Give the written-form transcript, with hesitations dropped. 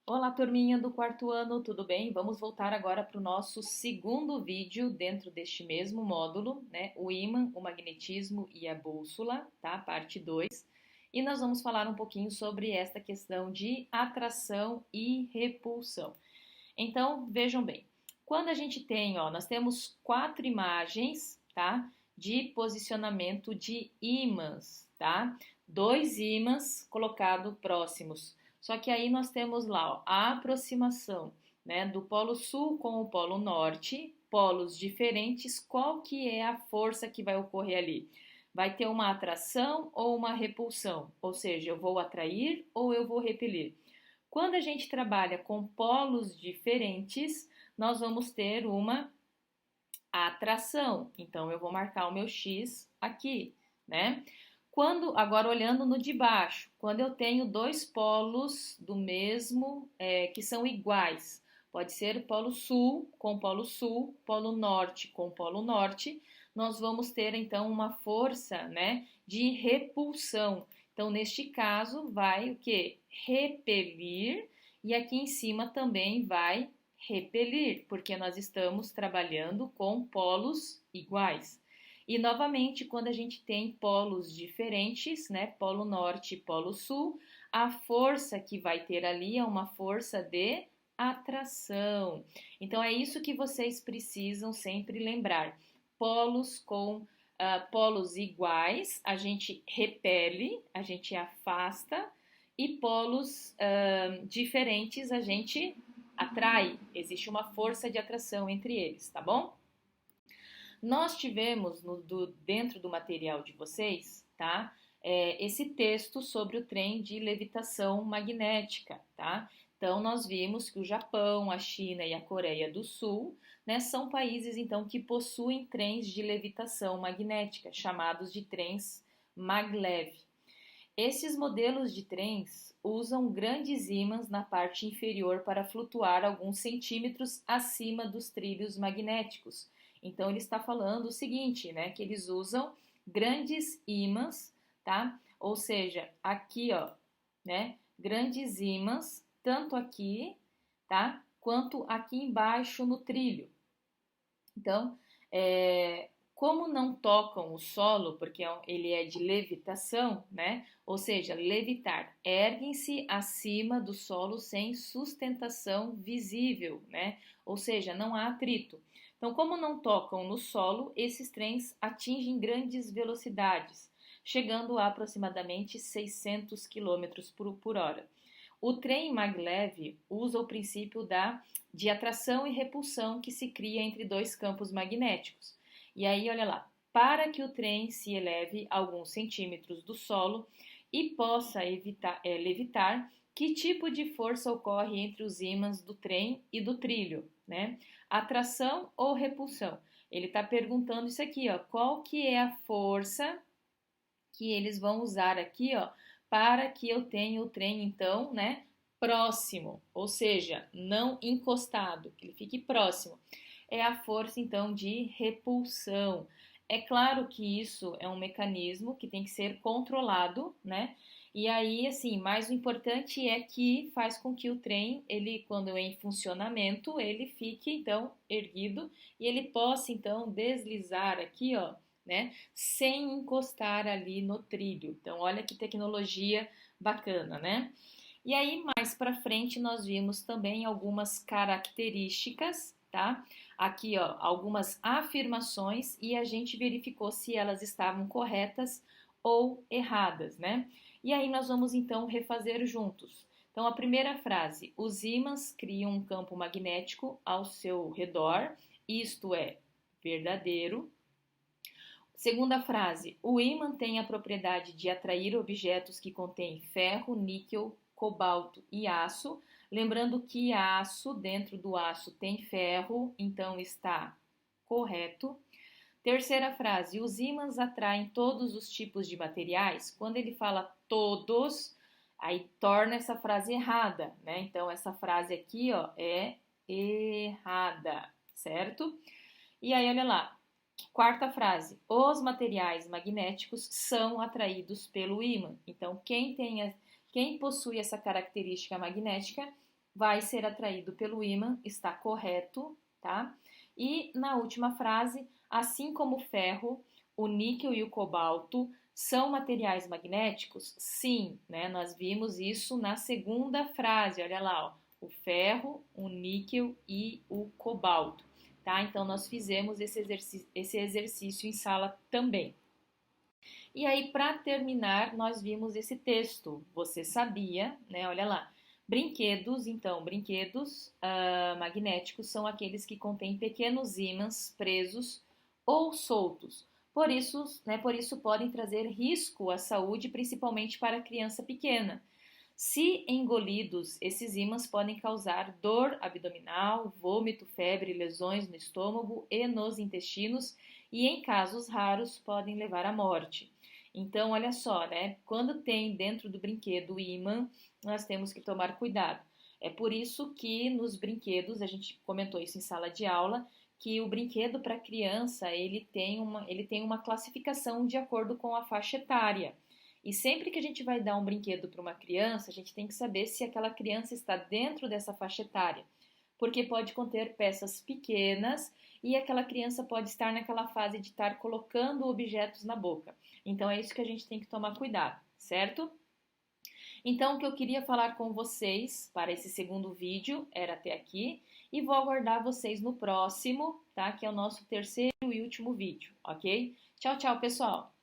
Olá, turminha do quarto ano, tudo bem? Vamos voltar agora para o nosso segundo vídeo dentro deste mesmo módulo, né? O ímã, o magnetismo e a bússola, tá? Parte 2. E nós vamos falar um pouquinho sobre esta questão de atração e repulsão. Então, vejam bem, quando a gente tem, ó, nós temos quatro imagens, tá? De posicionamento de ímãs, tá? Dois ímãs colocados próximos. Só que aí nós temos lá, ó, a aproximação, né, do polo sul com o polo norte, polos diferentes, qual que é a força que vai ocorrer ali? Vai ter uma atração ou uma repulsão? Ou seja, eu vou atrair ou eu vou repelir? Quando a gente trabalha com polos diferentes, nós vamos ter uma atração. Então, eu vou marcar o meu X aqui, né? Agora olhando no de baixo, quando eu tenho dois polos do mesmo, que são iguais, pode ser o polo sul, polo norte com polo norte, nós vamos ter então uma força, né, de repulsão. Então, neste caso, vai o que? Repelir, e aqui em cima também vai repelir, porque nós estamos trabalhando com polos iguais. E novamente, quando a gente tem polos diferentes, né, polo norte e polo sul, a força que vai ter ali é uma força de atração. Então é isso que vocês precisam sempre lembrar. Polos com polos iguais, a gente repele, a gente afasta, e polos diferentes a gente atrai, existe uma força de atração entre eles, tá bom? Nós tivemos dentro do material de vocês, tá? Esse texto sobre o trem de levitação magnética, tá? Então, nós vimos que o Japão, a China e a Coreia do Sul, né, são países, então, que possuem trens de levitação magnética, chamados de trens maglev. Esses modelos de trens usam grandes ímãs na parte inferior para flutuar alguns centímetros acima dos trilhos magnéticos. Então ele está falando o seguinte, né, que eles usam grandes ímãs, tá? Ou seja, aqui, ó, né, grandes ímãs, tanto aqui, tá, quanto aqui embaixo no trilho. Então, como não tocam o solo, porque ele é de levitação, né? Ou seja, levitar, erguem-se acima do solo sem sustentação visível, né? Ou seja, não há atrito. Então, como não tocam no solo, esses trens atingem grandes velocidades, chegando a aproximadamente 600 km por hora. O trem maglev usa o princípio de atração e repulsão que se cria entre dois campos magnéticos. E aí, olha lá, para que o trem se eleve alguns centímetros do solo e possa levitar, que tipo de força ocorre entre os ímãs do trem e do trilho, né? Atração ou repulsão? Ele está perguntando isso aqui, ó, qual que é a força que eles vão usar aqui, ó, para que eu tenha o trem, então, né, próximo, ou seja, não encostado, que ele fique próximo. É a força, então, de repulsão. É claro que isso é um mecanismo que tem que ser controlado, né? E aí, assim, mas o importante é que faz com que o trem, ele, quando é em funcionamento, ele fique, então, erguido e ele possa, então, deslizar aqui, ó, né? Sem encostar ali no trilho. Então, olha que tecnologia bacana, né? E aí, mais para frente, nós vimos também algumas características, tá? Aqui, ó, algumas afirmações e a gente verificou se elas estavam corretas ou erradas, né? E aí nós vamos então refazer juntos. Então, a primeira frase: os ímãs criam um campo magnético ao seu redor, isto é verdadeiro. Segunda frase: o ímã tem a propriedade de atrair objetos que contêm ferro, níquel, cobalto e aço. Lembrando que aço, dentro do aço tem ferro, então está correto. Terceira frase: os ímãs atraem todos os tipos de materiais. Quando ele fala todos, aí torna essa frase errada, né? Então, essa frase aqui, ó, é errada, certo? E aí, olha lá. Quarta frase: os materiais magnéticos são atraídos pelo ímã. Então, quem possui essa característica magnética vai ser atraído pelo ímã, está correto, tá? E na última frase, assim como o ferro, o níquel e o cobalto são materiais magnéticos? Sim, né? Nós vimos isso na segunda frase, olha lá, ó, o ferro, o níquel e o cobalto, tá? Então nós fizemos esse exercício em sala também. E aí, para terminar, nós vimos esse texto. Você sabia, né? Olha lá. Brinquedos, então, brinquedos magnéticos são aqueles que contêm pequenos ímãs presos ou soltos. Por isso podem trazer risco à saúde, principalmente para a criança pequena. Se engolidos, esses ímãs podem causar dor abdominal, vômito, febre, lesões no estômago e nos intestinos e, em casos raros, podem levar à morte. Então, olha só, né? Quando tem dentro do brinquedo ímã, nós temos que tomar cuidado. É por isso que nos brinquedos, a gente comentou isso em sala de aula, que o brinquedo para criança ele tem uma classificação de acordo com a faixa etária. E sempre que a gente vai dar um brinquedo para uma criança, a gente tem que saber se aquela criança está dentro dessa faixa etária, porque pode conter peças pequenas e aquela criança pode estar naquela fase de estar colocando objetos na boca. Então é isso que a gente tem que tomar cuidado, certo? Então o que eu queria falar com vocês para esse segundo vídeo era até aqui e vou aguardar vocês no próximo, tá? Que é o nosso terceiro e último vídeo, ok? Tchau, tchau, pessoal!